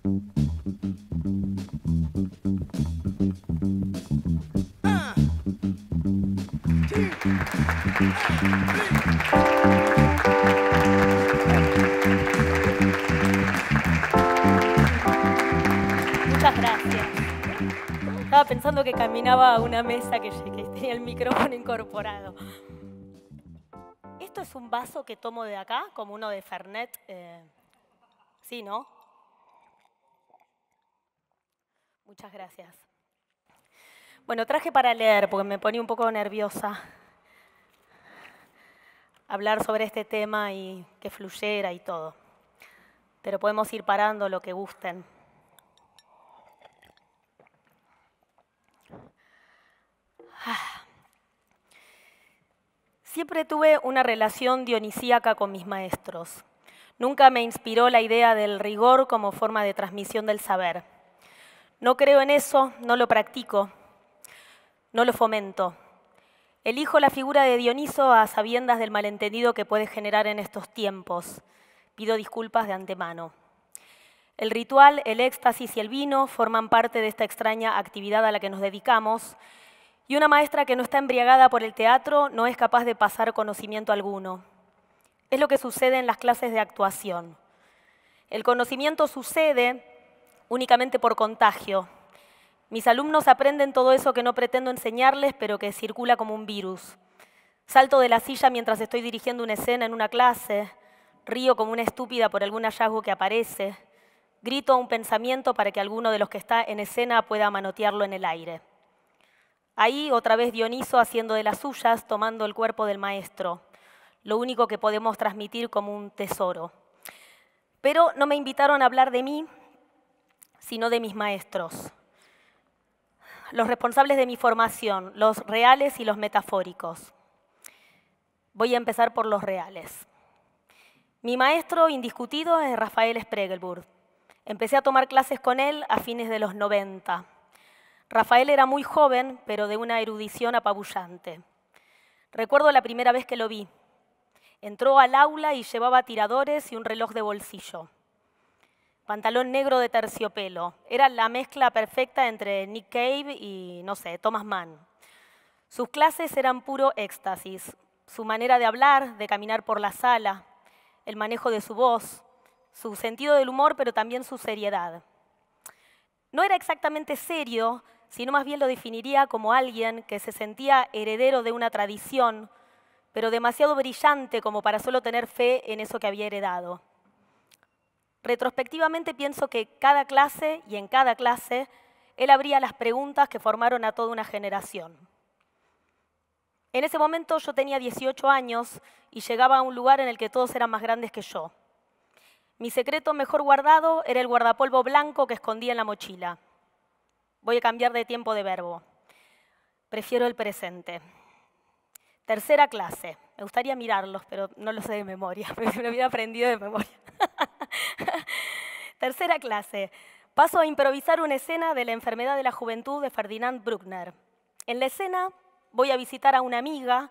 Muchas gracias. Estaba pensando que caminaba a una mesa que tenía el micrófono incorporado. Esto es un vaso que tomo de acá, como uno de Fernet. Sí, ¿no? Muchas gracias. Bueno, traje para leer, porque me ponía un poco nerviosa hablar sobre este tema y que fluyera y todo. Pero podemos ir parando lo que gusten. Siempre tuve una relación dionisíaca con mis maestros. Nunca me inspiró la idea del rigor como forma de transmisión del saber. No creo en eso, no lo practico, no lo fomento. Elijo la figura de Dioniso a sabiendas del malentendido que puede generar en estos tiempos. Pido disculpas de antemano. El ritual, el éxtasis y el vino forman parte de esta extraña actividad a la que nos dedicamos, y una maestra que no está embriagada por el teatro no es capaz de pasar conocimiento alguno. Es lo que sucede en las clases de actuación. El conocimiento sucede únicamente por contagio. Mis alumnos aprenden todo eso que no pretendo enseñarles, pero que circula como un virus. Salto de la silla mientras estoy dirigiendo una escena en una clase, río como una estúpida por algún hallazgo que aparece, grito un pensamiento para que alguno de los que está en escena pueda manotearlo en el aire. Ahí otra vez Dioniso haciendo de las suyas, tomando el cuerpo del maestro, lo único que podemos transmitir como un tesoro. Pero no me invitaron a hablar de mí, sino de mis maestros, los responsables de mi formación, los reales y los metafóricos. Voy a empezar por los reales. Mi maestro indiscutido es Rafael Spregelburg. Empecé a tomar clases con él a fines de los 90. Rafael era muy joven, pero de una erudición apabullante. Recuerdo la primera vez que lo vi. Entró al aula y llevaba tiradores y un reloj de bolsillo. Pantalón negro de terciopelo. Era la mezcla perfecta entre Nick Cave y, no sé, Thomas Mann. Sus clases eran puro éxtasis. Su manera de hablar, de caminar por la sala, el manejo de su voz, su sentido del humor, pero también su seriedad. No era exactamente serio, sino más bien lo definiría como alguien que se sentía heredero de una tradición, pero demasiado brillante como para solo tener fe en eso que había heredado. Retrospectivamente pienso que cada clase y en cada clase él abría las preguntas que formaron a toda una generación. En ese momento yo tenía 18 años y llegaba a un lugar en el que todos eran más grandes que yo. Mi secreto mejor guardado era el guardapolvo blanco que escondía en la mochila. Voy a cambiar de tiempo de verbo. Prefiero el presente. Tercera clase. Me gustaría mirarlos, pero no lo sé de memoria. Me lo hubiera aprendido de memoria. Tercera clase. Paso a improvisar una escena de La enfermedad de la juventud de Ferdinand Bruckner. En la escena voy a visitar a una amiga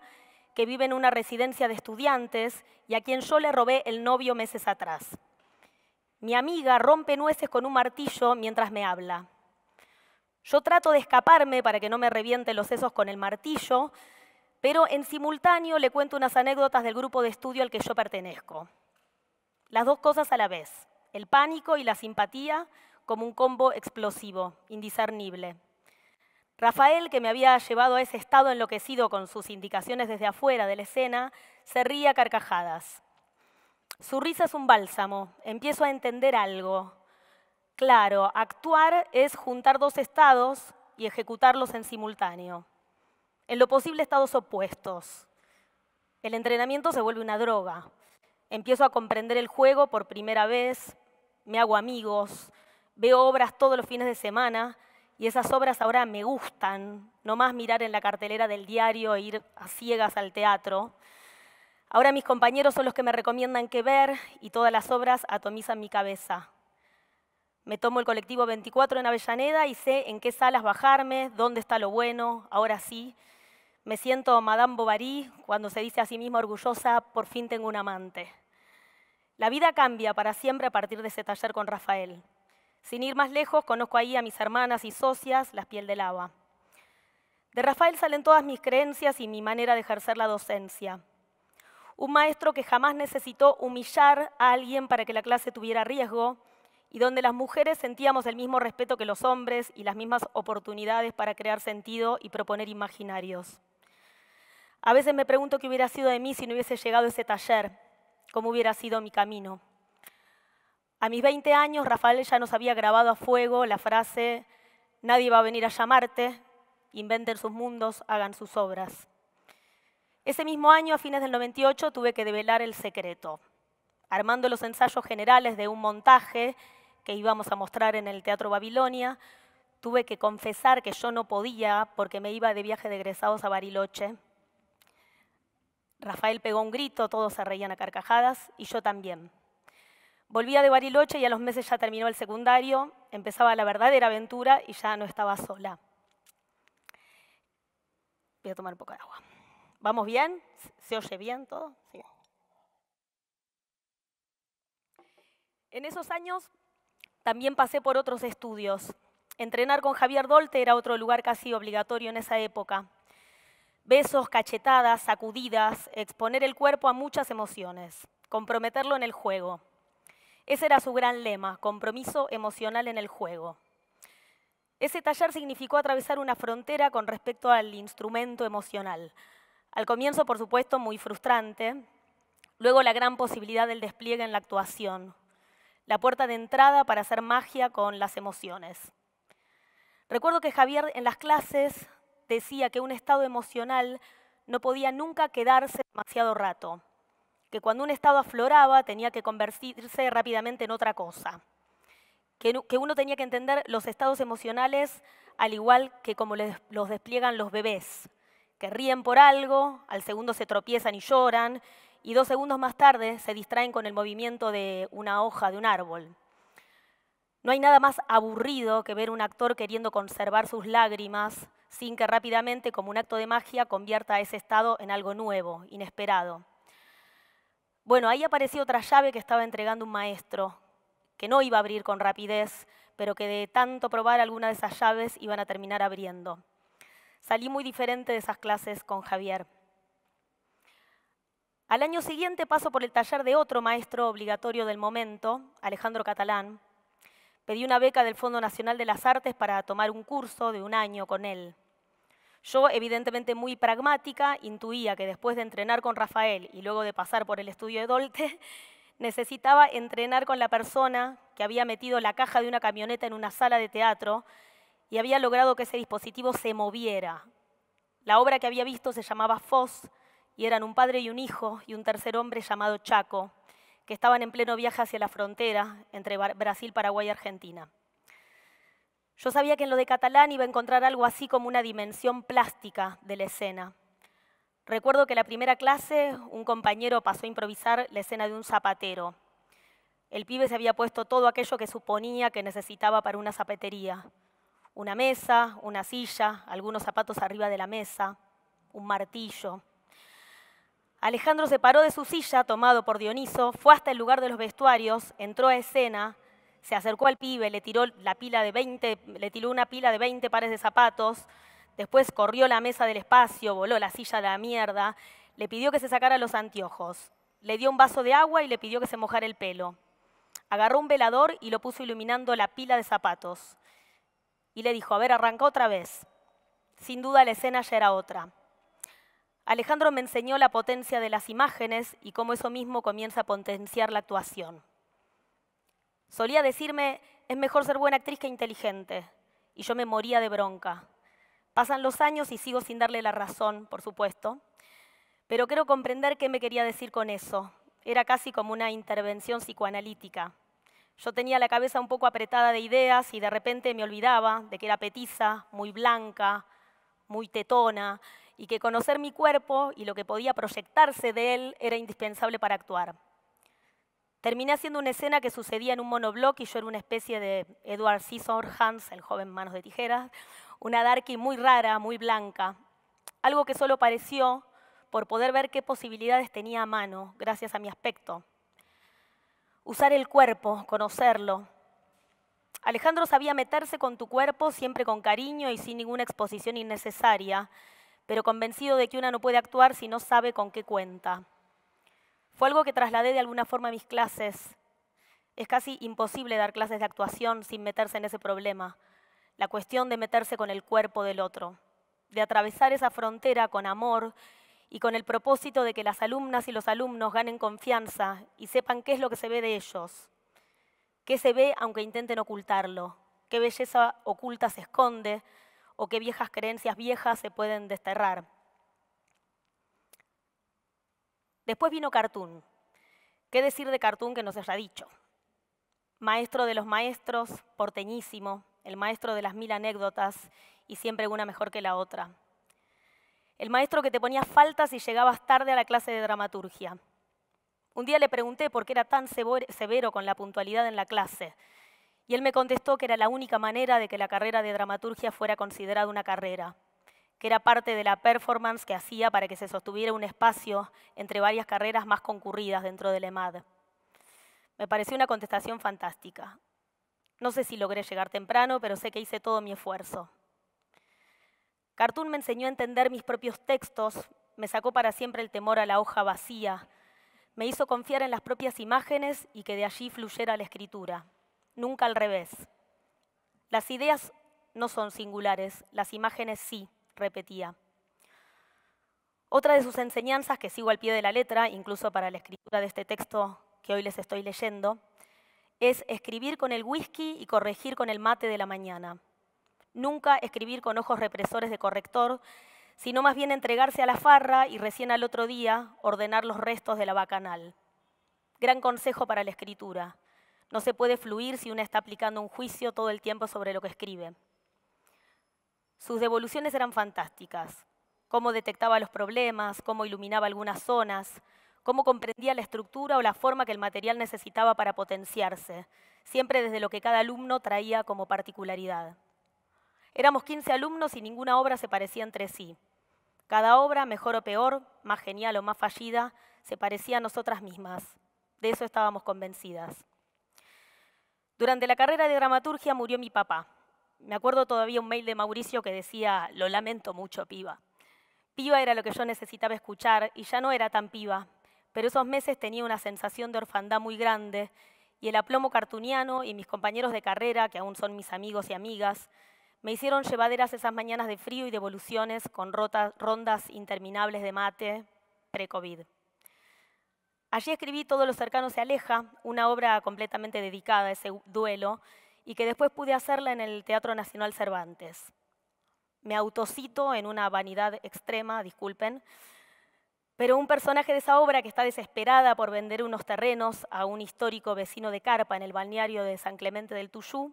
que vive en una residencia de estudiantes y a quien yo le robé el novio meses atrás. Mi amiga rompe nueces con un martillo mientras me habla. Yo trato de escaparme para que no me reviente los sesos con el martillo, pero en simultáneo le cuento unas anécdotas del grupo de estudio al que yo pertenezco. Las dos cosas a la vez, el pánico y la simpatía como un combo explosivo, indiscernible. Rafael, que me había llevado a ese estado enloquecido con sus indicaciones desde afuera de la escena, se ríe a carcajadas. Su risa es un bálsamo, empiezo a entender algo. Claro, actuar es juntar dos estados y ejecutarlos en simultáneo. En lo posible estados opuestos. El entrenamiento se vuelve una droga. Empiezo a comprender el juego por primera vez, me hago amigos, veo obras todos los fines de semana y esas obras ahora me gustan, no más mirar en la cartelera del diario e ir a ciegas al teatro. Ahora mis compañeros son los que me recomiendan qué ver y todas las obras atomizan mi cabeza. Me tomo el colectivo 24 en Avellaneda y sé en qué salas bajarme, dónde está lo bueno, ahora sí. Me siento Madame Bovary cuando se dice a sí misma orgullosa, por fin tengo un amante. La vida cambia para siempre a partir de ese taller con Rafael. Sin ir más lejos, conozco ahí a mis hermanas y socias, las Piel de Lava. De Rafael salen todas mis creencias y mi manera de ejercer la docencia. Un maestro que jamás necesitó humillar a alguien para que la clase tuviera riesgo y donde las mujeres sentíamos el mismo respeto que los hombres y las mismas oportunidades para crear sentido y proponer imaginarios. A veces me pregunto qué hubiera sido de mí si no hubiese llegado a ese taller, cómo hubiera sido mi camino. A mis 20 años, Rafael ya nos había grabado a fuego la frase: nadie va a venir a llamarte, inventen sus mundos, hagan sus obras. Ese mismo año, a fines del 98, tuve que develar el secreto. Armando los ensayos generales de un montaje que íbamos a mostrar en el Teatro Babilonia, tuve que confesar que yo no podía porque me iba de viaje de egresados a Bariloche. Rafael pegó un grito, todos se reían a carcajadas y yo también. Volvía de Bariloche y a los meses ya terminó el secundario, empezaba la verdadera aventura y ya no estaba sola. Voy a tomar un poco de agua. ¿Vamos bien? ¿Se oye bien todo? Sí. En esos años también pasé por otros estudios. Entrenar con Javier Dolte era otro lugar casi obligatorio en esa época. Besos, cachetadas, sacudidas, exponer el cuerpo a muchas emociones, comprometerlo en el juego. Ese era su gran lema, compromiso emocional en el juego. Ese taller significó atravesar una frontera con respecto al instrumento emocional. Al comienzo, por supuesto, muy frustrante. Luego la gran posibilidad del despliegue en la actuación. La puerta de entrada para hacer magia con las emociones. Recuerdo que Javier en las clases decía que un estado emocional no podía nunca quedarse demasiado rato, que cuando un estado afloraba tenía que convertirse rápidamente en otra cosa, que uno tenía que entender los estados emocionales al igual que como los despliegan los bebés, que ríen por algo, al segundo se tropiezan y lloran, y 2 segundos más tarde se distraen con el movimiento de una hoja de un árbol. No hay nada más aburrido que ver un actor queriendo conservar sus lágrimas sin que rápidamente, como un acto de magia, convierta ese estado en algo nuevo, inesperado. Bueno, ahí apareció otra llave que estaba entregando un maestro, que no iba a abrir con rapidez, pero que de tanto probar alguna de esas llaves iban a terminar abriendo. Salí muy diferente de esas clases con Javier. Al año siguiente paso por el taller de otro maestro obligatorio del momento, Alejandro Catalán. Pedí una beca del Fondo Nacional de las Artes para tomar un curso de 1 año con él. Yo, evidentemente muy pragmática, intuía que después de entrenar con Rafael y luego de pasar por el estudio de Dolte, necesitaba entrenar con la persona que había metido la caja de una camioneta en una sala de teatro y había logrado que ese dispositivo se moviera. La obra que había visto se llamaba Foz y eran un padre y un hijo y un tercer hombre llamado Chaco, que estaban en pleno viaje hacia la frontera entre Brasil, Paraguay y Argentina. Yo sabía que en lo de Catalán iba a encontrar algo así como una dimensión plástica de la escena. Recuerdo que la primera clase un compañero pasó a improvisar la escena de un zapatero. El pibe se había puesto todo aquello que suponía que necesitaba para una zapatería. Una mesa, una silla, algunos zapatos arriba de la mesa, un martillo. Alejandro se paró de su silla, tomado por Dioniso, fue hasta el lugar de los vestuarios, entró a escena, se acercó al pibe, le tiró una pila de 20 pares de zapatos, después corrió la mesa del espacio, voló la silla de la mierda, le pidió que se sacara los anteojos, le dio un vaso de agua y le pidió que se mojara el pelo. Agarró un velador y lo puso iluminando la pila de zapatos. Y le dijo: a ver, arranca otra vez. Sin duda la escena ya era otra. Alejandro me enseñó la potencia de las imágenes y cómo eso mismo comienza a potenciar la actuación. Solía decirme: es mejor ser buena actriz que inteligente. Y yo me moría de bronca. Pasan los años y sigo sin darle la razón, por supuesto, pero creo comprender qué me quería decir con eso. Era casi como una intervención psicoanalítica. Yo tenía la cabeza un poco apretada de ideas y de repente me olvidaba de que era petiza, muy blanca, muy tetona, y que conocer mi cuerpo y lo que podía proyectarse de él era indispensable para actuar. Terminé haciendo una escena que sucedía en un monobloc y yo era una especie de Edward Scissorhands, el joven manos de tijeras, una darky muy rara, muy blanca. Algo que solo pareció por poder ver qué posibilidades tenía a mano gracias a mi aspecto. Usar el cuerpo, conocerlo. Alejandro sabía meterse con tu cuerpo siempre con cariño y sin ninguna exposición innecesaria, pero convencido de que una no puede actuar si no sabe con qué cuenta. Fue algo que trasladé de alguna forma a mis clases. Es casi imposible dar clases de actuación sin meterse en ese problema, la cuestión de meterse con el cuerpo del otro, de atravesar esa frontera con amor y con el propósito de que las alumnas y los alumnos ganen confianza y sepan qué es lo que se ve de ellos, qué se ve aunque intenten ocultarlo, qué belleza oculta se esconde o qué viejas creencias viejas se pueden desterrar. Después vino Cartoon. ¿Qué decir de Cartoon que no se haya dicho? Maestro de los maestros, porteñísimo, el maestro de las 1000 anécdotas y siempre una mejor que la otra. El maestro que te ponía faltas si llegabas tarde a la clase de dramaturgia. Un día le pregunté por qué era tan severo con la puntualidad en la clase y él me contestó que era la única manera de que la carrera de dramaturgia fuera considerada una carrera, que era parte de la performance que hacía para que se sostuviera un espacio entre varias carreras más concurridas dentro del EMAD. Me pareció una contestación fantástica. No sé si logré llegar temprano, pero sé que hice todo mi esfuerzo. Cartoon me enseñó a entender mis propios textos, me sacó para siempre el temor a la hoja vacía, me hizo confiar en las propias imágenes y que de allí fluyera la escritura, nunca al revés. Las ideas no son singulares, las imágenes sí, repetía. Otra de sus enseñanzas, que sigo al pie de la letra, incluso para la escritura de este texto que hoy les estoy leyendo, es escribir con el whisky y corregir con el mate de la mañana. Nunca escribir con ojos represores de corrector, sino más bien entregarse a la farra y recién al otro día ordenar los restos de la bacanal. Gran consejo para la escritura. No se puede fluir si una está aplicando un juicio todo el tiempo sobre lo que escribe. Sus devoluciones eran fantásticas. Cómo detectaba los problemas, cómo iluminaba algunas zonas, cómo comprendía la estructura o la forma que el material necesitaba para potenciarse, siempre desde lo que cada alumno traía como particularidad. Éramos 15 alumnos y ninguna obra se parecía entre sí. Cada obra, mejor o peor, más genial o más fallida, se parecía a nosotras mismas. De eso estábamos convencidas. Durante la carrera de dramaturgia murió mi papá. Me acuerdo todavía un mail de Mauricio que decía, lo lamento mucho, piba. Piba era lo que yo necesitaba escuchar y ya no era tan piba, pero esos meses tenía una sensación de orfandad muy grande y el aplomo cartuniano y mis compañeros de carrera, que aún son mis amigos y amigas, me hicieron llevaderas esas mañanas de frío y devoluciones con rondas interminables de mate pre-COVID. Allí escribí Todo lo cercano se aleja, una obra completamente dedicada a ese duelo y que después pude hacerla en el Teatro Nacional Cervantes. Me autocito en una vanidad extrema, disculpen, pero un personaje de esa obra que está desesperada por vender unos terrenos a un histórico vecino de carpa en el balneario de San Clemente del Tuyú,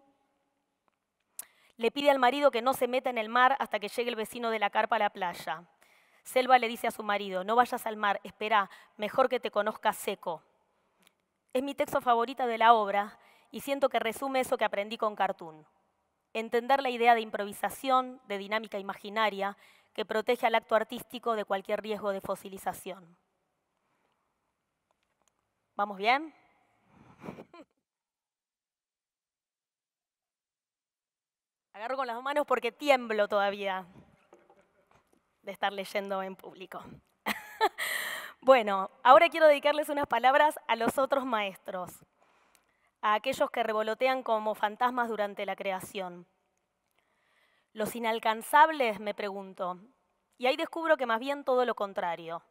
le pide al marido que no se meta en el mar hasta que llegue el vecino de la carpa a la playa. Selva le dice a su marido, no vayas al mar, espera, mejor que te conozca seco. Es mi texto favorito de la obra y siento que resume eso que aprendí con Cartoon. Entender la idea de improvisación, de dinámica imaginaria, que protege al acto artístico de cualquier riesgo de fosilización. ¿Vamos bien? Agarro con las dos manos porque tiemblo todavía de estar leyendo en público. Bueno, ahora quiero dedicarles unas palabras a los otros maestros, a aquellos que revolotean como fantasmas durante la creación. Los inalcanzables, me pregunto, y ahí descubro que más bien todo lo contrario.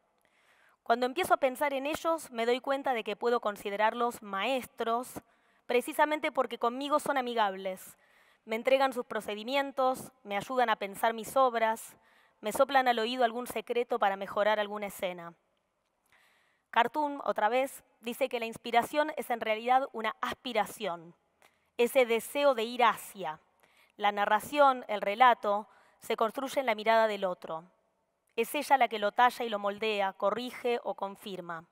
Cuando empiezo a pensar en ellos, me doy cuenta de que puedo considerarlos maestros precisamente porque conmigo son amigables. Me entregan sus procedimientos, me ayudan a pensar mis obras, me soplan al oído algún secreto para mejorar alguna escena. Cartoon, otra vez, dice que la inspiración es en realidad una aspiración, ese deseo de ir hacia. La narración, el relato, se construye en la mirada del otro. Es ella la que lo talla y lo moldea, corrige o confirma.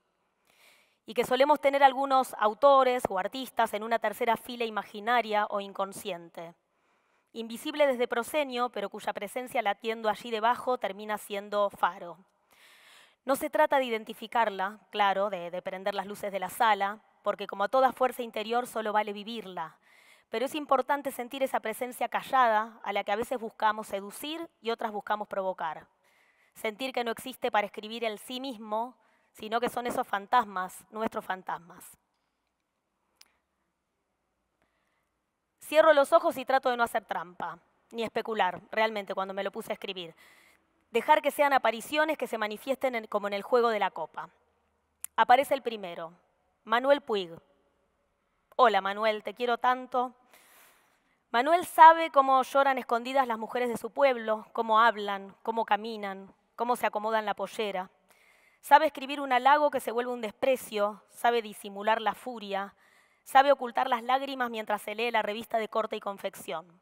Y que solemos tener algunos autores o artistas en una tercera fila imaginaria o inconsciente. Invisible desde proscenio, pero cuya presencia latiendo allí debajo termina siendo faro. No se trata de identificarla, claro, de prender las luces de la sala, porque como toda fuerza interior solo vale vivirla, Pero es importante sentir esa presencia callada a la que a veces buscamos seducir y otras buscamos provocar. Sentir que no existe para escribir el sí mismo, sino que son esos fantasmas, nuestros fantasmas. Cierro los ojos y trato de no hacer trampa, ni especular, realmente, cuando me lo puse a escribir. Dejar que sean apariciones que se manifiesten como en el juego de la copa. Aparece el primero, Manuel Puig. Hola Manuel, te quiero tanto. Manuel sabe cómo lloran escondidas las mujeres de su pueblo, cómo hablan, cómo caminan, cómo se acomodan la pollera. Sabe escribir un halago que se vuelve un desprecio, sabe disimular la furia, sabe ocultar las lágrimas mientras se lee la revista de corte y confección.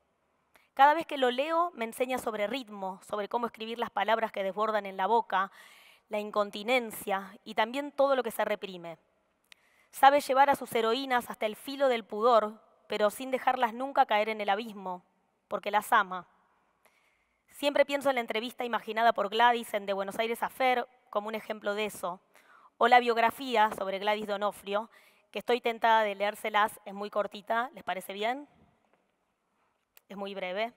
Cada vez que lo leo me enseña sobre ritmo, sobre cómo escribir las palabras que desbordan en la boca, la incontinencia y también todo lo que se reprime. Sabe llevar a sus heroínas hasta el filo del pudor, pero sin dejarlas nunca caer en el abismo, porque las ama. Siempre pienso en la entrevista imaginada por Gladys en De Buenos Aires a Fer como un ejemplo de eso, o la biografía sobre Gladys Donofrio, que estoy tentada de leérselas, es muy cortita, ¿les parece bien? Es muy breve.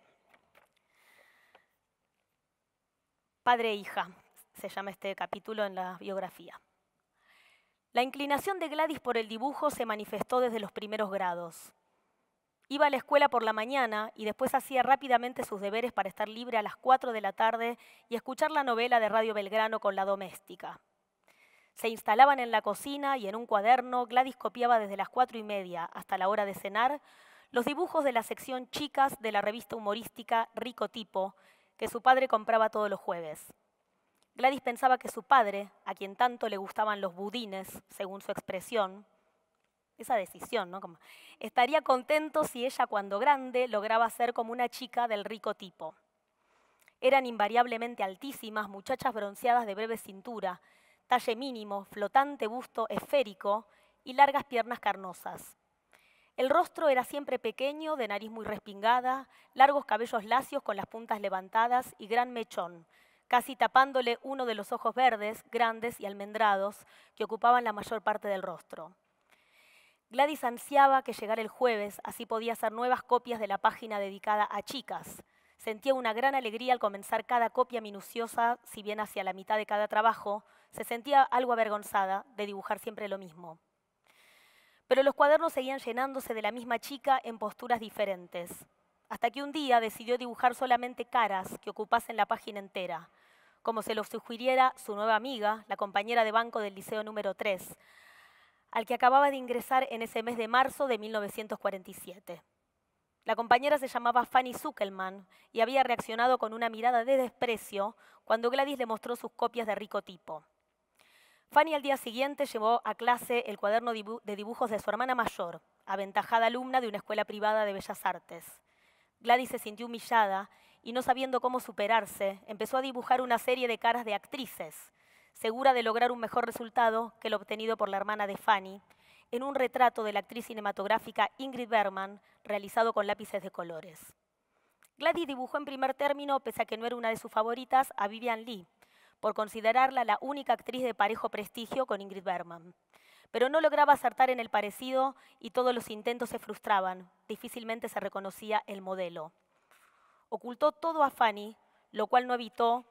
Padre e hija, se llama este capítulo en la biografía. La inclinación de Gladys por el dibujo se manifestó desde los primeros grados. Iba a la escuela por la mañana y después hacía rápidamente sus deberes para estar libre a las 4 de la tarde y escuchar la novela de Radio Belgrano con La Doméstica. Se instalaban en la cocina y en un cuaderno Gladys copiaba desde las 4:30 hasta la hora de cenar los dibujos de la sección Chicas de la revista humorística Rico Tipo, que su padre compraba todos los jueves. Gladys pensaba que su padre, a quien tanto le gustaban los budines, según su expresión, esa decisión, ¿no? Estaría contento si ella, cuando grande, lograba ser como una chica del rico tipo. Eran invariablemente altísimas, muchachas bronceadas de breve cintura, talle mínimo, flotante busto esférico y largas piernas carnosas. El rostro era siempre pequeño, de nariz muy respingada, largos cabellos lacios con las puntas levantadas y gran mechón, casi tapándole uno de los ojos verdes, grandes y almendrados, que ocupaban la mayor parte del rostro. Gladys ansiaba que llegara el jueves, así podía hacer nuevas copias de la página dedicada a chicas. Sentía una gran alegría al comenzar cada copia minuciosa, si bien hacia la mitad de cada trabajo, se sentía algo avergonzada de dibujar siempre lo mismo. Pero los cuadernos seguían llenándose de la misma chica en posturas diferentes, hasta que un día decidió dibujar solamente caras que ocupasen la página entera, como se lo sugiriera su nueva amiga, la compañera de banco del liceo número 3, al que acababa de ingresar en ese mes de marzo de 1947. La compañera se llamaba Fanny Zuckelman y había reaccionado con una mirada de desprecio cuando Gladys le mostró sus copias de Rico Tipo. Fanny al día siguiente llevó a clase el cuaderno de dibujos de su hermana mayor, aventajada alumna de una escuela privada de Bellas Artes. Gladys se sintió humillada y, no sabiendo cómo superarse, empezó a dibujar una serie de caras de actrices, segura de lograr un mejor resultado que el obtenido por la hermana de Fanny, en un retrato de la actriz cinematográfica Ingrid Bergman, realizado con lápices de colores. Gladys dibujó en primer término, pese a que no era una de sus favoritas, a Vivien Leigh, por considerarla la única actriz de parejo prestigio con Ingrid Bergman. Pero no lograba acertar en el parecido y todos los intentos se frustraban. Difícilmente se reconocía el modelo. Ocultó todo a Fanny, lo cual no evitó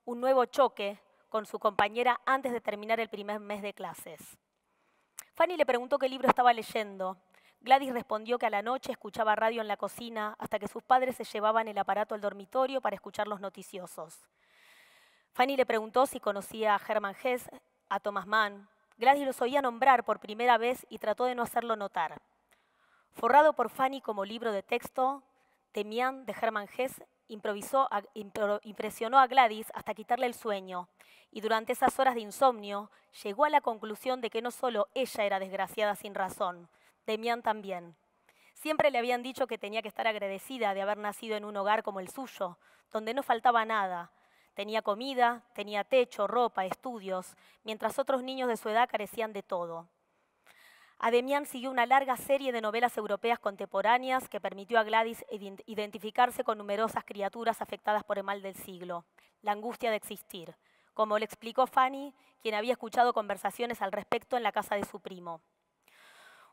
un nuevo choque con su compañera antes de terminar el primer mes de clases. Fanny le preguntó qué libro estaba leyendo. Gladys respondió que a la noche escuchaba radio en la cocina hasta que sus padres se llevaban el aparato al dormitorio para escuchar los noticiosos. Fanny le preguntó si conocía a Hermann Hesse, a Thomas Mann. Gladys los oía nombrar por primera vez y trató de no hacerlo notar. Forrado por Fanny como libro de texto, Demián de Hermann Hesse impresionó a Gladys hasta quitarle el sueño, y durante esas horas de insomnio llegó a la conclusión de que no solo ella era desgraciada sin razón, Demián también. Siempre le habían dicho que tenía que estar agradecida de haber nacido en un hogar como el suyo, donde no faltaba nada. Tenía comida, tenía techo, ropa, estudios, mientras otros niños de su edad carecían de todo. A Demián siguió una larga serie de novelas europeas contemporáneas que permitió a Gladys identificarse con numerosas criaturas afectadas por el mal del siglo, la angustia de existir, como le explicó Fanny, quien había escuchado conversaciones al respecto en la casa de su primo.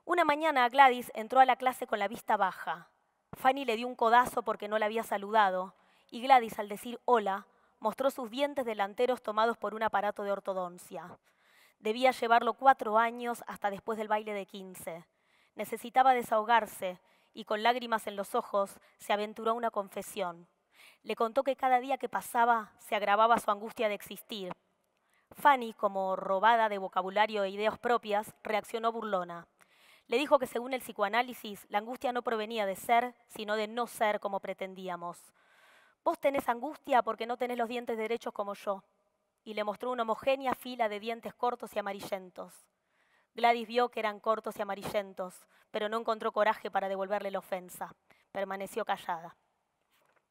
Una mañana Gladys entró a la clase con la vista baja. Fanny le dio un codazo porque no la había saludado, y Gladys, al decir hola, mostró sus dientes delanteros tomados por un aparato de ortodoncia. Debía llevarlo 4 años hasta después del baile de 15. Necesitaba desahogarse y con lágrimas en los ojos se aventuró a una confesión. Le contó que cada día que pasaba se agravaba su angustia de existir. Fanny, como robada de vocabulario e ideas propias, reaccionó burlona. Le dijo que según el psicoanálisis, la angustia no provenía de ser, sino de no ser como pretendíamos. Vos tenés angustia porque no tenés los dientes derechos como yo. Y le mostró una homogénea fila de dientes cortos y amarillentos. Gladys vio que eran cortos y amarillentos, pero no encontró coraje para devolverle la ofensa. Permaneció callada.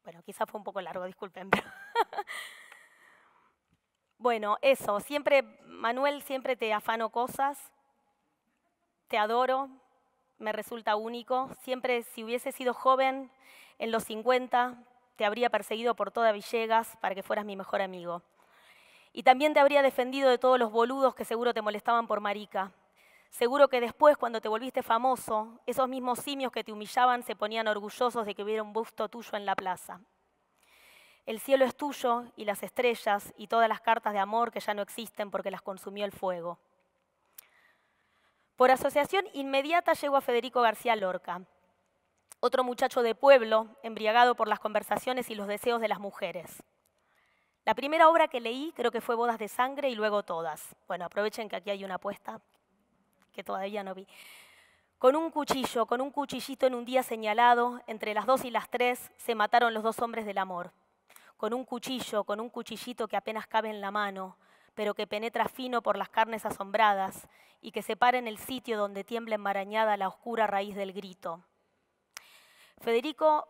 Bueno, quizás fue un poco largo, disculpen. Pero bueno, eso. Manuel, siempre te afano cosas. Te adoro. Me resulta único. Siempre, si hubiese sido joven, en los 50, te habría perseguido por toda Villegas para que fueras mi mejor amigo. Y también te habría defendido de todos los boludos que seguro te molestaban por marica. Seguro que después, cuando te volviste famoso, esos mismos simios que te humillaban se ponían orgullosos de que hubiera un busto tuyo en la plaza. El cielo es tuyo y las estrellas y todas las cartas de amor que ya no existen porque las consumió el fuego. Por asociación inmediata llegó a Federico García Lorca, otro muchacho de pueblo, embriagado por las conversaciones y los deseos de las mujeres. La primera obra que leí creo que fue Bodas de Sangre y luego Todas. Bueno, aprovechen que aquí hay una apuesta que todavía no vi. Con un cuchillito en un día señalado, entre las 2 y las 3, se mataron los 2 hombres del amor. Con un cuchillito que apenas cabe en la mano, pero que penetra fino por las carnes asombradas y que separa en el sitio donde tiembla enmarañada la oscura raíz del grito. Federico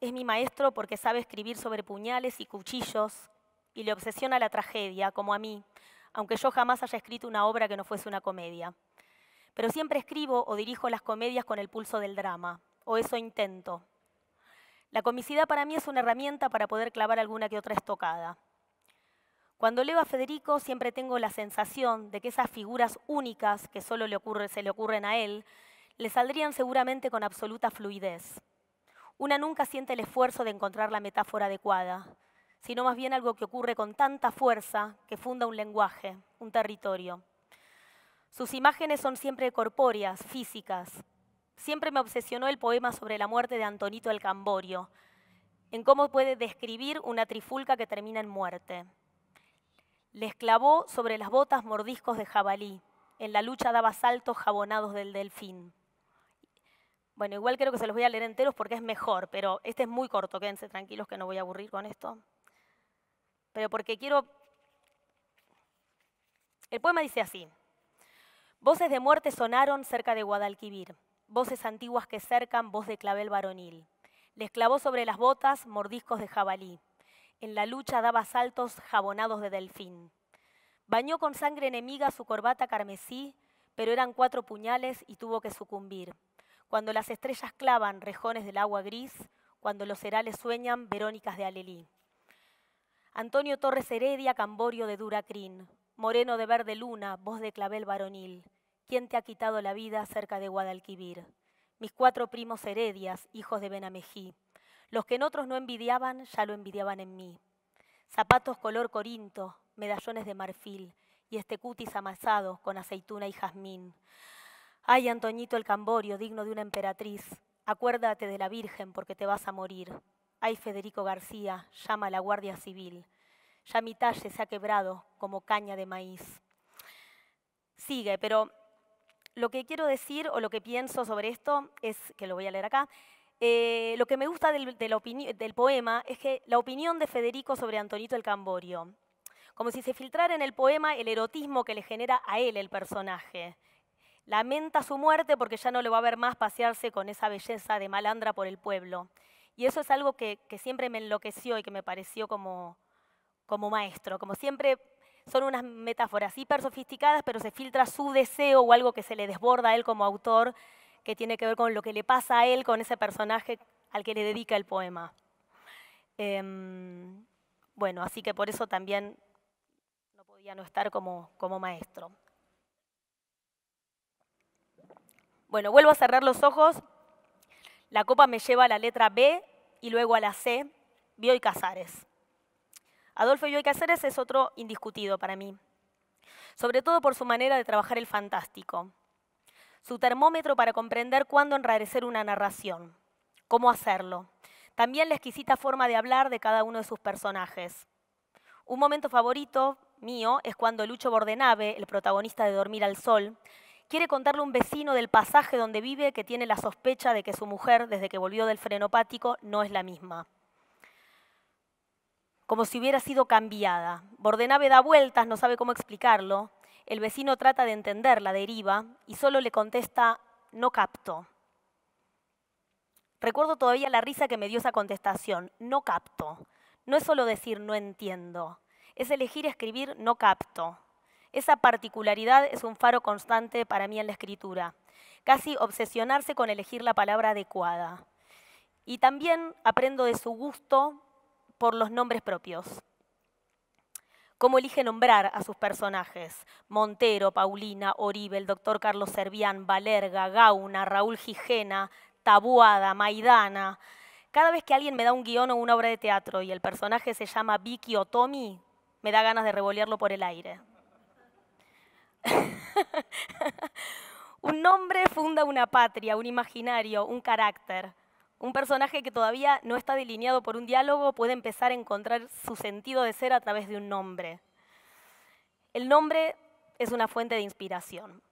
es mi maestro porque sabe escribir sobre puñales y cuchillos y le obsesiona la tragedia, como a mí, aunque yo jamás haya escrito una obra que no fuese una comedia. Pero siempre escribo o dirijo las comedias con el pulso del drama, o eso intento. La comicidad para mí es una herramienta para poder clavar alguna que otra estocada. Cuando leo a Federico siempre tengo la sensación de que esas figuras únicas que solo se le ocurren a él, le saldrían seguramente con absoluta fluidez. Una nunca siente el esfuerzo de encontrar la metáfora adecuada, sino más bien algo que ocurre con tanta fuerza que funda un lenguaje, un territorio. Sus imágenes son siempre corpóreas, físicas. Siempre me obsesionó el poema sobre la muerte de Antonito el Camborio, en cómo puede describir una trifulca que termina en muerte. Les clavó sobre las botas mordiscos de jabalí. En la lucha daba saltos jabonados del delfín. Bueno, igual creo que se los voy a leer enteros porque es mejor, pero este es muy corto, quédense tranquilos que no voy a aburrir con esto. Pero porque quiero... El poema dice así. Voces de muerte sonaron cerca de Guadalquivir, voces antiguas que cercan voz de clavel varonil. Les clavó sobre las botas mordiscos de jabalí. En la lucha daba saltos jabonados de delfín. Bañó con sangre enemiga su corbata carmesí, pero eran 4 puñales y tuvo que sucumbir. Cuando las estrellas clavan rejones del agua gris, cuando los herales sueñan verónicas de Alelí. Antonio Torres Heredia, Camborio de Duracrín, moreno de verde luna, voz de clavel varonil, ¿quién te ha quitado la vida cerca de Guadalquivir? Mis 4 primos Heredias, hijos de Benamejí, los que en otros no envidiaban, ya lo envidiaban en mí. Zapatos color corinto, medallones de marfil, y este cutis amasado con aceituna y jazmín. Ay, Antoñito el Camborio, digno de una emperatriz, acuérdate de la Virgen porque te vas a morir. Ay, Federico García, llama a la Guardia Civil. Ya mi talle se ha quebrado como caña de maíz. Sigue, pero lo que quiero decir o lo que pienso sobre esto es, que lo voy a leer acá, lo que me gusta del poema es que la opinión de Federico sobre Antonito el Camborio, como si se filtrara en el poema el erotismo que le genera a él el personaje. Lamenta su muerte porque ya no lo va a ver más pasearse con esa belleza de malandra por el pueblo. Y eso es algo que siempre me enloqueció y que me pareció como maestro. Como siempre son unas metáforas hiper sofisticadas, pero se filtra su deseo o algo que se le desborda a él como autor, que tiene que ver con lo que le pasa a él con ese personaje al que le dedica el poema. Bueno, así que por eso también no podía no estar como maestro. Bueno, vuelvo a cerrar los ojos. La copa me lleva a la letra B y luego a la C, Bioy Casares. Adolfo Bioy Casares es otro indiscutido para mí, sobre todo por su manera de trabajar el fantástico, su termómetro para comprender cuándo enrarecer una narración, cómo hacerlo, también la exquisita forma de hablar de cada uno de sus personajes. Un momento favorito mío es cuando Lucho Bordenave, el protagonista de Dormir al Sol, quiere contarle a un vecino del pasaje donde vive que tiene la sospecha de que su mujer, desde que volvió del frenopático, no es la misma. Como si hubiera sido cambiada. Bordenave da vueltas, no sabe cómo explicarlo. El vecino trata de entender la deriva y solo le contesta, no capto. Recuerdo todavía la risa que me dio esa contestación, no capto. No es solo decir no entiendo, es elegir escribir no capto. Esa particularidad es un faro constante para mí en la escritura, casi obsesionarse con elegir la palabra adecuada. Y también aprendo de su gusto por los nombres propios. Cómo elige nombrar a sus personajes, Montero, Paulina, Oribe, el doctor Carlos Servián, Valerga, Gauna, Raúl Gijena, Taboada, Maidana. Cada vez que alguien me da un guión o una obra de teatro y el personaje se llama Vicky o Tommy, me da ganas de revolearlo por el aire. Un nombre funda una patria, un imaginario, un carácter. Un personaje que todavía no está delineado por un diálogo puede empezar a encontrar su sentido de ser a través de un nombre. El nombre es una fuente de inspiración.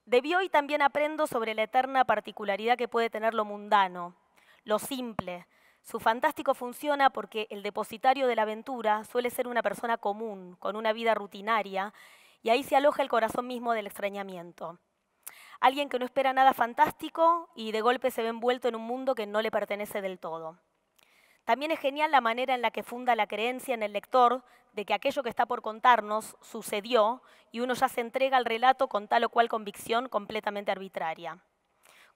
De Bioy también aprendo sobre la eterna particularidad que puede tener lo mundano, lo simple. Su fantástico funciona porque el depositario de la aventura suele ser una persona común, con una vida rutinaria, y ahí se aloja el corazón mismo del extrañamiento. Alguien que no espera nada fantástico y de golpe se ve envuelto en un mundo que no le pertenece del todo. También es genial la manera en la que funda la creencia en el lector de que aquello que está por contarnos sucedió y uno ya se entrega al relato con tal o cual convicción completamente arbitraria.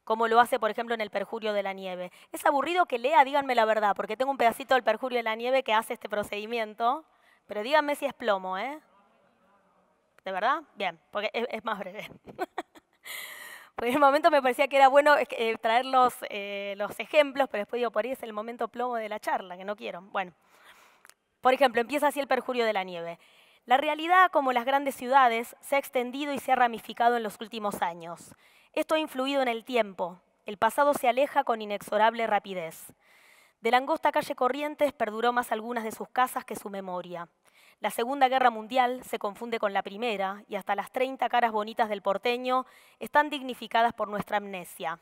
Como lo hace, por ejemplo, en El Perjurio de la Nieve. Es aburrido que lea, díganme la verdad, porque tengo un pedacito del Perjurio de la Nieve que hace este procedimiento, pero díganme si es plomo, ¿eh? ¿De verdad? Bien, porque es más breve. Porque en el momento me parecía que era bueno traer los ejemplos, pero después digo, por ahí es el momento plomo de la charla, que no quiero. Bueno, por ejemplo, empieza así El Perjurio de la Nieve. La realidad, como las grandes ciudades, se ha extendido y se ha ramificado en los últimos años. Esto ha influido en el tiempo. El pasado se aleja con inexorable rapidez. De la angosta calle Corrientes perduró más algunas de sus casas que su memoria. La Segunda Guerra Mundial se confunde con la Primera y hasta las 30 caras bonitas del porteño están dignificadas por nuestra amnesia.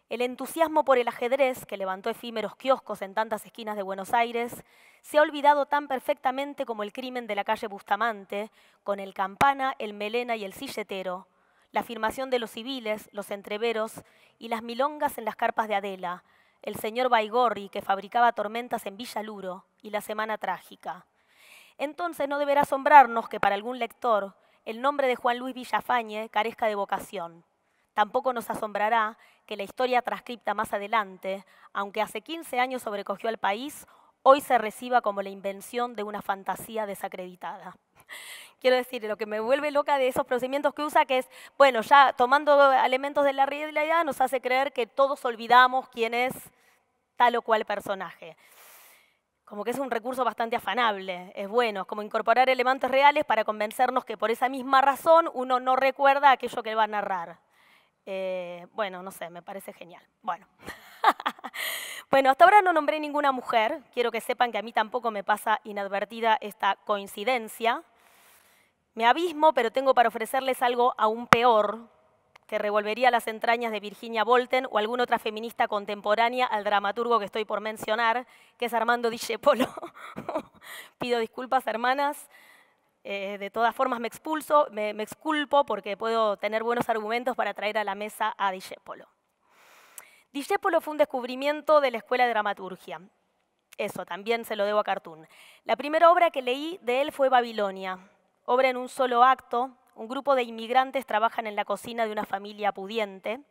El entusiasmo por el ajedrez, que levantó efímeros kioscos en tantas esquinas de Buenos Aires, se ha olvidado tan perfectamente como el crimen de la calle Bustamante, con el Campana, el Melena y el Silletero, la afirmación de los civiles, los entreveros y las milongas en las carpas de Adela, el señor Baigorri, que fabricaba tormentas en Villa Luro, y la Semana Trágica. Entonces no deberá asombrarnos que para algún lector el nombre de Juan Luis Villafañe carezca de vocación. Tampoco nos asombrará que la historia transcripta más adelante, aunque hace 15 años sobrecogió al país, hoy se reciba como la invención de una fantasía desacreditada. Quiero decir, lo que me vuelve loca de esos procedimientos que usa, que es, bueno, ya tomando elementos de la realidad, nos hace creer que todos olvidamos quién es tal o cual personaje. Como que es un recurso bastante afanable, es bueno, es como incorporar elementos reales para convencernos que por esa misma razón uno no recuerda aquello que va a narrar. Bueno, no sé, me parece genial. Bueno. Bueno, hasta ahora no nombré ninguna mujer, quiero que sepan que a mí tampoco me pasa inadvertida esta coincidencia. Me abismo, pero tengo para ofrecerles algo aún peor, que revolvería las entrañas de Virginia Volten o alguna otra feminista contemporánea al dramaturgo que estoy por mencionar, que es Armando Discepolo. Pido disculpas, hermanas. De todas formas me exculpo porque puedo tener buenos argumentos para traer a la mesa a Discepolo. Discepolo fue un descubrimiento de la Escuela de Dramaturgia. Eso, también se lo debo a Cartoon. La primera obra que leí de él fue Babilonia, obra en un solo acto. Un grupo de inmigrantes trabajan en la cocina de una familia pudiente.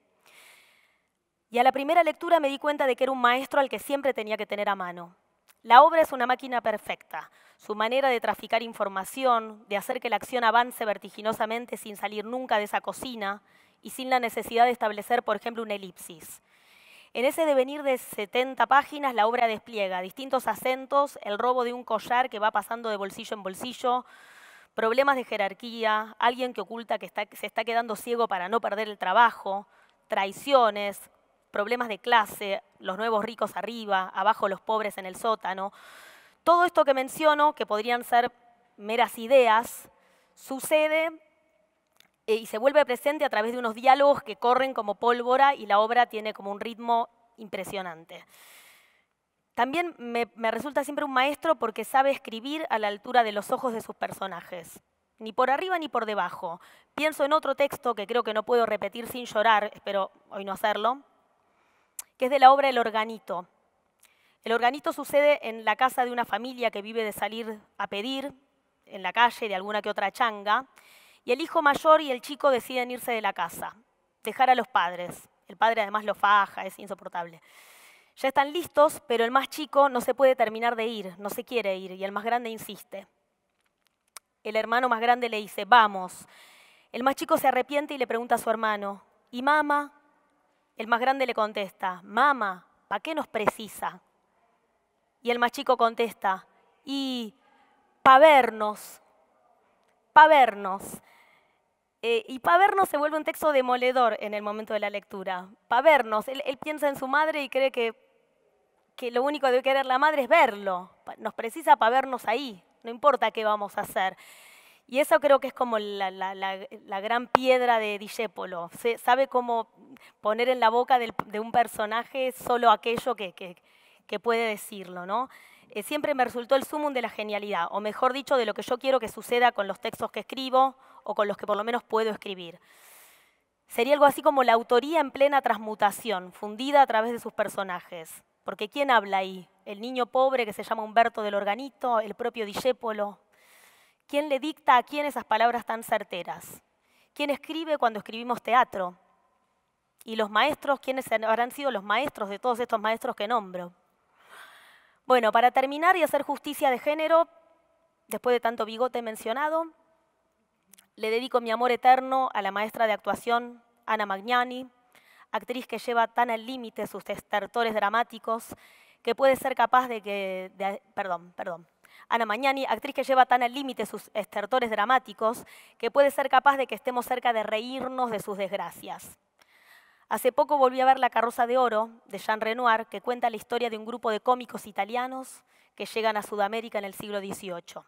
Y a la primera lectura me di cuenta de que era un maestro al que siempre tenía que tener a mano. La obra es una máquina perfecta. Su manera de traficar información, de hacer que la acción avance vertiginosamente sin salir nunca de esa cocina y sin la necesidad de establecer, por ejemplo, una elipsis. En ese devenir de 70 páginas, la obra despliega distintos acentos, el robo de un collar que va pasando de bolsillo en bolsillo, problemas de jerarquía, alguien que oculta que se está quedando ciego para no perder el trabajo, traiciones, problemas de clase, los nuevos ricos arriba, abajo los pobres en el sótano. Todo esto que menciono, que podrían ser meras ideas, sucede y se vuelve presente a través de unos diálogos que corren como pólvora y la obra tiene como un ritmo impresionante. También me resulta siempre un maestro porque sabe escribir a la altura de los ojos de sus personajes, ni por arriba ni por debajo. Pienso en otro texto que creo que no puedo repetir sin llorar, espero hoy no hacerlo, que es de la obra El Organito. El Organito sucede en la casa de una familia que vive de salir a pedir, en la calle, de alguna que otra changa, y el hijo mayor y el chico deciden irse de la casa, dejar a los padres. El padre además lo faja, es insoportable. Ya están listos, pero el más chico no se puede terminar de ir, no se quiere ir, y el más grande insiste. El hermano más grande le dice, vamos. El más chico se arrepiente y le pregunta a su hermano, ¿y mamá? El más grande le contesta, mamá, ¿para qué nos precisa? Y el más chico contesta, y pa' vernos, pa' vernos. Y pa' vernos se vuelve un texto demoledor en el momento de la lectura. Pa' vernos, él piensa en su madre y cree que lo único que debe querer la madre es verlo. Nos precisa para vernos ahí, no importa qué vamos a hacer. Y eso creo que es como la gran piedra de Discépolo. Sabe cómo poner en la boca de un personaje solo aquello que puede decirlo, ¿no? Siempre me resultó el sumum de la genialidad, o mejor dicho, de lo que yo quiero que suceda con los textos que escribo o con los que por lo menos puedo escribir. Sería algo así como la autoría en plena transmutación, fundida a través de sus personajes. Porque ¿quién habla ahí? ¿El niño pobre que se llama Humberto del Organito? ¿El propio Discépolo? ¿Quién le dicta a quién esas palabras tan certeras? ¿Quién escribe cuando escribimos teatro? Y los maestros, ¿quiénes habrán sido los maestros de todos estos maestros que nombro? Bueno, para terminar y hacer justicia de género, después de tanto bigote mencionado, le dedico mi amor eterno a la maestra de actuación, Ana Magnani, actriz que lleva tan al límite sus estertores dramáticos que puede ser capaz Ana Magnani, actriz que lleva tan al límite sus estertores dramáticos que puede ser capaz de que estemos cerca de reírnos de sus desgracias. Hace poco volví a ver La Carroza de Oro, de Jean Renoir, que cuenta la historia de un grupo de cómicos italianos que llegan a Sudamérica en el siglo XVIII.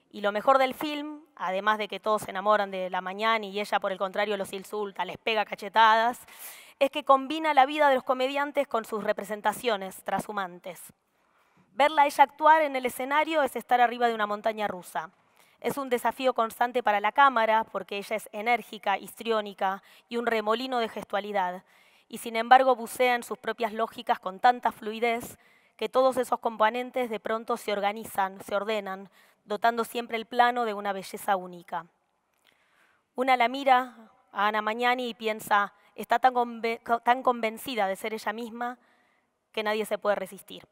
Y lo mejor del film, además de que todos se enamoran de la Magnani y ella por el contrario los insulta, les pega cachetadas, es que combina la vida de los comediantes con sus representaciones trashumantes. Verla a ella actuar en el escenario es estar arriba de una montaña rusa. Es un desafío constante para la cámara porque ella es enérgica, histriónica y un remolino de gestualidad. Y sin embargo bucea en sus propias lógicas con tanta fluidez que todos esos componentes de pronto se organizan, se ordenan, dotando siempre el plano de una belleza única. Una la mira a Ana Magnani y piensa, está tan convencida de ser ella misma que nadie se puede resistir.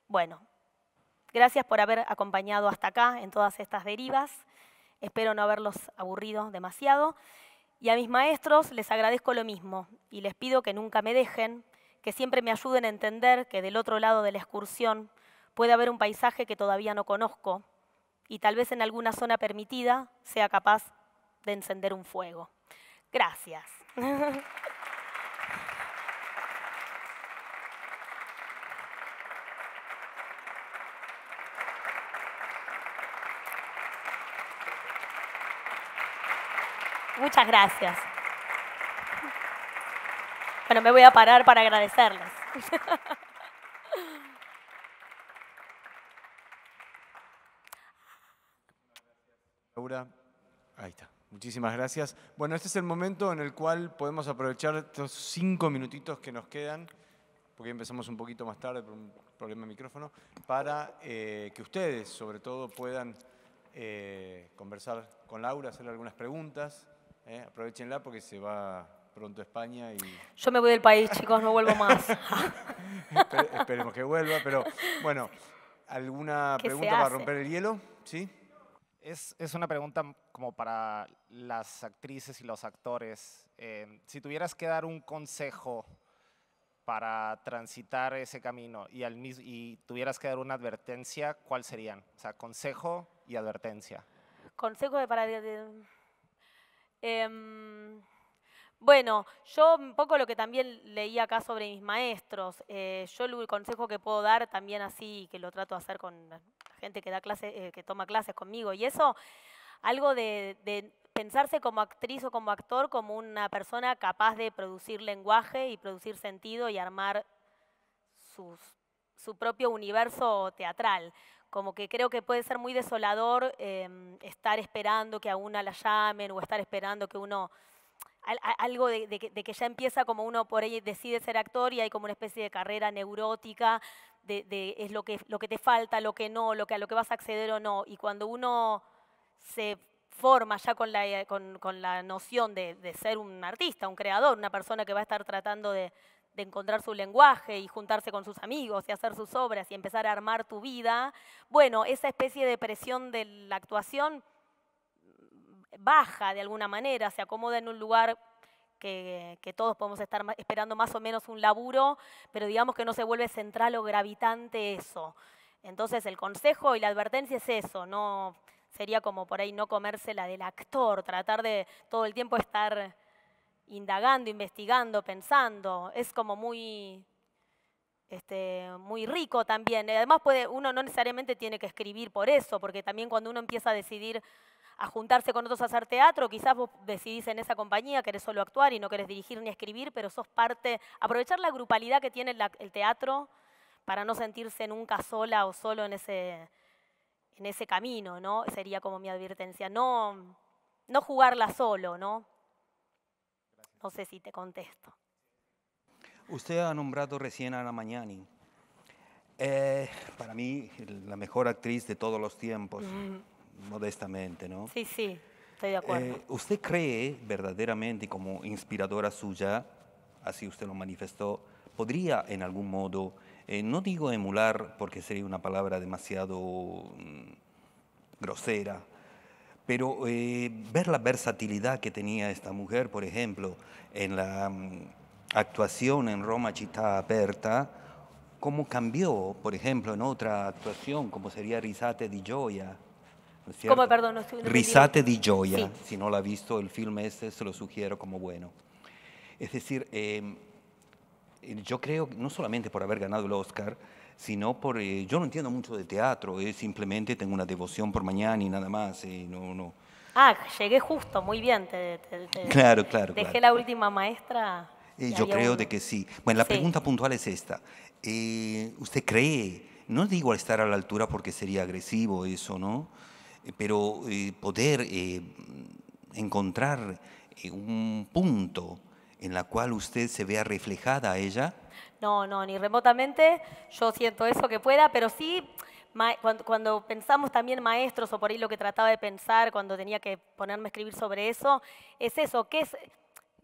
Bueno, gracias por haber acompañado hasta acá en todas estas derivas. Espero no haberlos aburrido demasiado. Y a mis maestros les agradezco lo mismo y les pido que nunca me dejen, que siempre me ayuden a entender que del otro lado de la excursión puede haber un paisaje que todavía no conozco y tal vez en alguna zona permitida sea capaz de encender un fuego. Gracias. Muchas gracias. Bueno, me voy a parar para agradecerles. Laura, ahí está. Muchísimas gracias. Bueno, este es el momento en el cual podemos aprovechar estos 5 minutitos que nos quedan, porque empezamos un poquito más tarde por un problema de micrófono, para que ustedes, sobre todo, puedan conversar con Laura, hacerle algunas preguntas. Aprovechenla porque se va pronto a España y... Yo me voy del país, chicos, no vuelvo más. Esperemos que vuelva, pero bueno, ¿alguna pregunta para romper el hielo? ¿Sí? Es una pregunta como para las actrices y los actores. Si tuvieras que dar un consejo para transitar ese camino y tuvieras que dar una advertencia, ¿cuál serían? O sea, consejo y advertencia. Consejo de para... bueno, yo un poco lo que también leí acá sobre mis maestros, yo el consejo que puedo dar también así, que lo trato de hacer con la gente que da clases, que toma clases conmigo, y eso, algo de pensarse como actriz o como actor como una persona capaz de producir lenguaje y producir sentido y armar su propio universo teatral. Como que creo que puede ser muy desolador estar esperando que a una la llamen o estar esperando que uno... Algo de que ya empieza como uno por ahí decide ser actor y hay como una especie de carrera neurótica es lo que te falta, lo que no, a lo que vas a acceder o no. Y cuando uno se forma ya con la noción de ser un artista, un creador, una persona que va a estar tratando de encontrar su lenguaje y juntarse con sus amigos y hacer sus obras y empezar a armar tu vida, bueno, esa especie de presión de la actuación baja de alguna manera, se acomoda en un lugar que todos podemos estar esperando más o menos un laburo, pero digamos que no se vuelve central o gravitante eso. Entonces el consejo y la advertencia es eso, no sería como por ahí no comérsela del actor, tratar de todo el tiempo estar indagando, investigando, pensando, es como muy rico también. Además uno no necesariamente tiene que escribir por eso, porque también cuando uno empieza a decidir a juntarse con otros a hacer teatro, quizás vos decidís en esa compañía, querés solo actuar y no querés dirigir ni escribir, pero sos parte, aprovechar la grupalidad que tiene el teatro para no sentirse nunca sola o solo en ese camino, ¿no? Sería como mi advertencia, no jugarla solo, ¿no? No sé si te contesto. Usted ha nombrado recién a Ana Magnani. Para mí, la mejor actriz de todos los tiempos. Modestamente, ¿no? Sí, sí, estoy de acuerdo. ¿Usted cree verdaderamente como inspiradora suya, así usted lo manifestó, podría en algún modo, no digo emular porque sería una palabra demasiado grosera, pero ver la versatilidad que tenía esta mujer, por ejemplo, en la actuación en Roma Città Aperta, cómo cambió, por ejemplo, en otra actuación, como sería Risate di Gioia? ¿Cómo, perdón? Risate di Gioia, sí. Si no lo ha visto, el film se lo sugiero como bueno. Es decir, yo creo, no solamente por haber ganado el Oscar, sino por, yo no entiendo mucho de teatro, simplemente tengo una devoción por Magnani, nada más. No. Ah, llegué justo, muy bien. Claro. Dejé la última maestra. Yo creo de que sí. Bueno, la pregunta puntual es esta. ¿Usted cree, no digo estar a la altura porque sería agresivo eso, ¿no? Pero poder encontrar un punto en la cual usted se vea reflejada a ella? No, ni remotamente. Yo siento eso que pueda, pero sí, cuando pensamos también maestros, o por ahí lo que trataba de pensar cuando tenía que ponerme a escribir sobre eso, es eso, que es...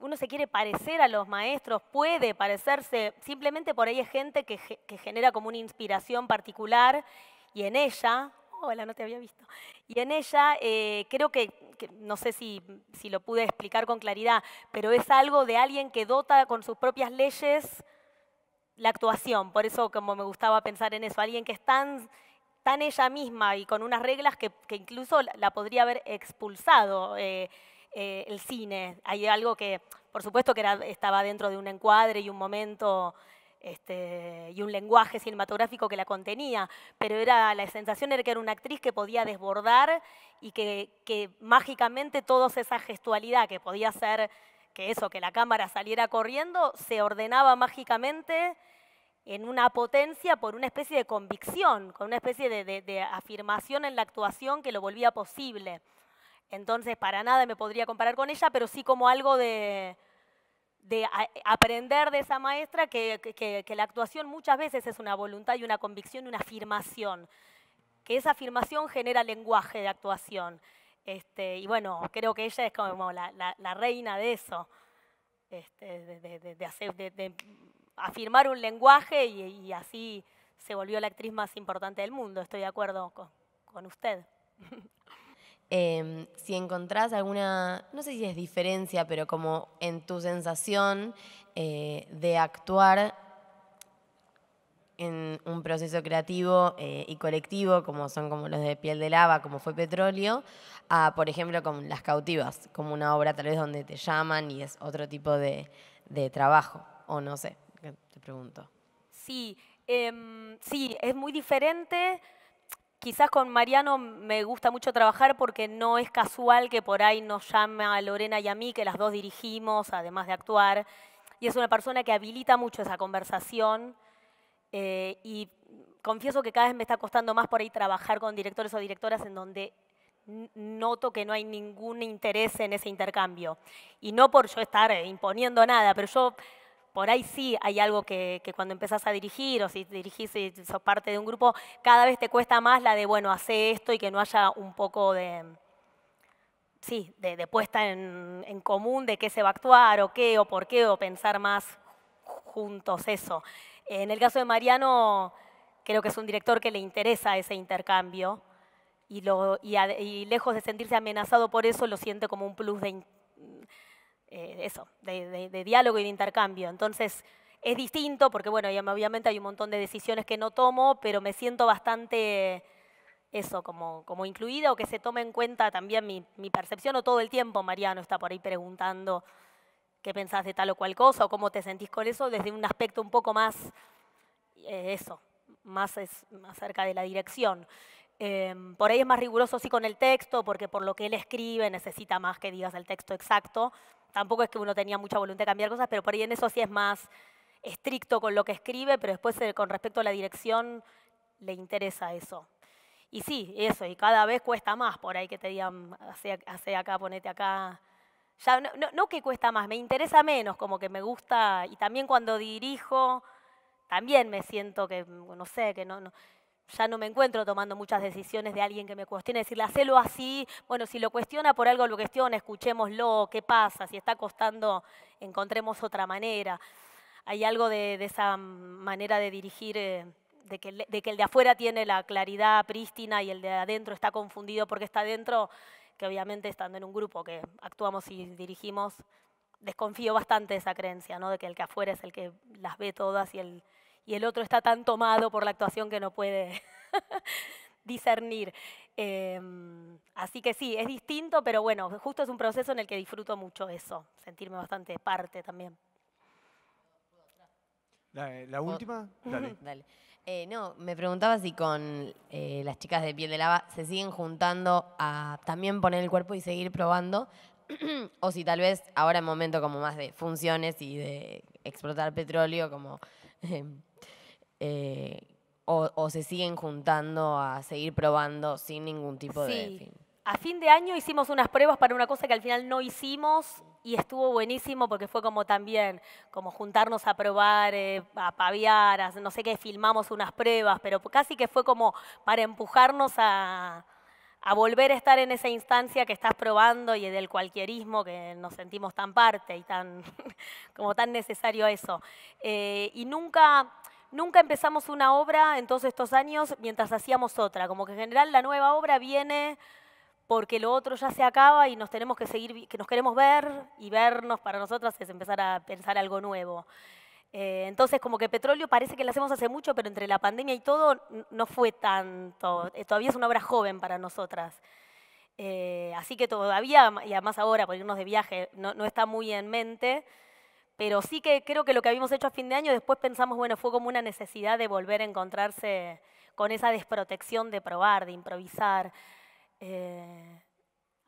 Uno se quiere parecer a los maestros, puede parecerse, simplemente por ahí es gente que genera como una inspiración particular y en ella, hola, no te había visto, y en ella creo que no sé si lo pude explicar con claridad, pero es algo de alguien que dota con sus propias leyes la actuación, por eso como me gustaba pensar en eso, alguien que es tan ella misma y con unas reglas que incluso la podría haber expulsado el cine. Hay algo que, por supuesto que estaba dentro de un encuadre y un momento y un lenguaje cinematográfico que la contenía, pero la sensación era que era una actriz que podía desbordar y que mágicamente toda esa gestualidad que podía ser que la cámara saliera corriendo, se ordenaba mágicamente en una potencia por una especie de convicción, con una especie de afirmación en la actuación que lo volvía posible. Entonces, para nada me podría comparar con ella, pero sí como algo de aprender de esa maestra que la actuación muchas veces es una voluntad y una convicción y una afirmación, que esa afirmación genera lenguaje de actuación. Y bueno, creo que ella es como la reina de eso, de afirmar un lenguaje y así se volvió la actriz más importante del mundo. Estoy de acuerdo con usted. si encontrás alguna, no sé si es diferencia, pero como en tu sensación de actuar en un proceso creativo y colectivo, como son como los de Piel de Lava, como fue Petróleo, a, por ejemplo, con Las Cautivas, como una obra tal vez donde te llaman y es otro tipo de trabajo, o no sé, te pregunto. Sí, sí, es muy diferente. Quizás con Mariano me gusta mucho trabajar porque no es casual que por ahí nos llama a Lorena y a mí, que las dos dirigimos, además de actuar. Y es una persona que habilita mucho esa conversación. Y confieso que cada vez me está costando más por ahí trabajar con directores o directoras en donde noto que no hay ningún interés en ese intercambio. Y no por yo estar imponiendo nada, pero yo por ahí sí hay algo que cuando empezás a dirigir o si dirigís y sos parte de un grupo, cada vez te cuesta más la de, bueno, hace esto y que no haya un poco de, sí, de puesta en común de qué se va a actuar o qué o por qué o pensar más juntos eso. En el caso de Mariano, creo que es un director que le interesa ese intercambio y lejos de sentirse amenazado por eso, lo siente como un plus de de diálogo y de intercambio. Entonces, es distinto porque, bueno, obviamente hay un montón de decisiones que no tomo, pero me siento bastante, como incluida o que se tome en cuenta también mi percepción o todo el tiempo Mariano está por ahí preguntando qué pensás de tal o cual cosa o cómo te sentís con eso desde un aspecto un poco más, más cerca de la dirección. Por ahí es más riguroso sí con el texto, porque por lo que él escribe necesita más que digas el texto exacto. Tampoco es que uno tenía mucha voluntad de cambiar cosas, pero por ahí en eso sí es más estricto con lo que escribe, pero después con respecto a la dirección le interesa eso. Y sí, eso, y cada vez cuesta más por ahí que te digan, hace acá, ponete acá. Ya no que cuesta más, me interesa menos, como que me gusta, y también cuando dirijo, también me siento que, no sé, que ya no me encuentro tomando muchas decisiones de alguien que me cuestione, decirle, hacelo así, bueno, si lo cuestiona por algo lo cuestiona, escuchémoslo, qué pasa, si está costando, encontremos otra manera. Hay algo de esa manera de dirigir, de que el de afuera tiene la claridad prístina y el de adentro está confundido porque está adentro, que obviamente estando en un grupo que actuamos y dirigimos, desconfío bastante de esa creencia, ¿no? De que el que afuera es el que las ve todas y el otro está tan tomado por la actuación que no puede discernir. Así que sí, es distinto, pero bueno, justo es un proceso en el que disfruto mucho eso, sentirme bastante parte también. La última, dale. Dale. No, me preguntaba si con las chicas de Piel de Lava se siguen juntando a también poner el cuerpo y seguir probando, o si tal vez ahora en momento como más de funciones y de explotar petróleo, como o se siguen juntando a seguir probando sin ningún tipo de fin. A fin de año hicimos unas pruebas para una cosa que al final no hicimos y estuvo buenísimo porque fue como también, como juntarnos a probar, a paviar, no sé qué, filmamos unas pruebas, pero casi que fue como para empujarnos a volver a estar en esa instancia que estás probando y del cualquierismo que nos sentimos tan parte y como tan necesario eso. Y nunca empezamos una obra en todos estos años mientras hacíamos otra, como que en general la nueva obra viene porque lo otro ya se acaba y nos tenemos que seguir, que nos queremos ver y vernos para nosotras es empezar a pensar algo nuevo. Entonces como que Petróleo parece que lo hacemos hace mucho, pero entre la pandemia y todo no fue tanto, todavía es una obra joven para nosotras. Así que todavía, y además ahora por irnos de viaje, no está muy en mente, pero sí que creo que lo que habíamos hecho a fin de año, después pensamos, bueno, fue como una necesidad de volver a encontrarse con esa desprotección de probar, de improvisar.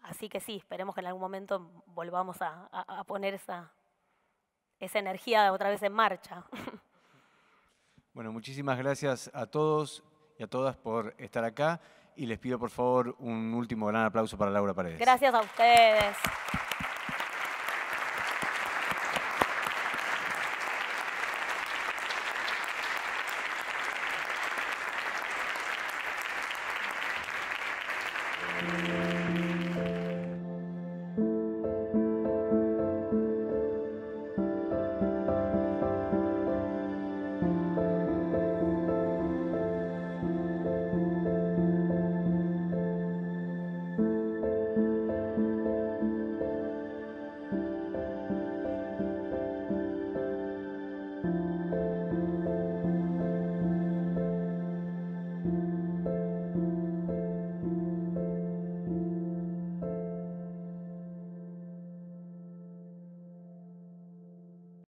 Así que sí, esperemos que en algún momento volvamos a poner esa energía otra vez en marcha. Bueno, muchísimas gracias a todos y a todas por estar acá y les pido por favor un último gran aplauso para Laura Paredes. Gracias a ustedes.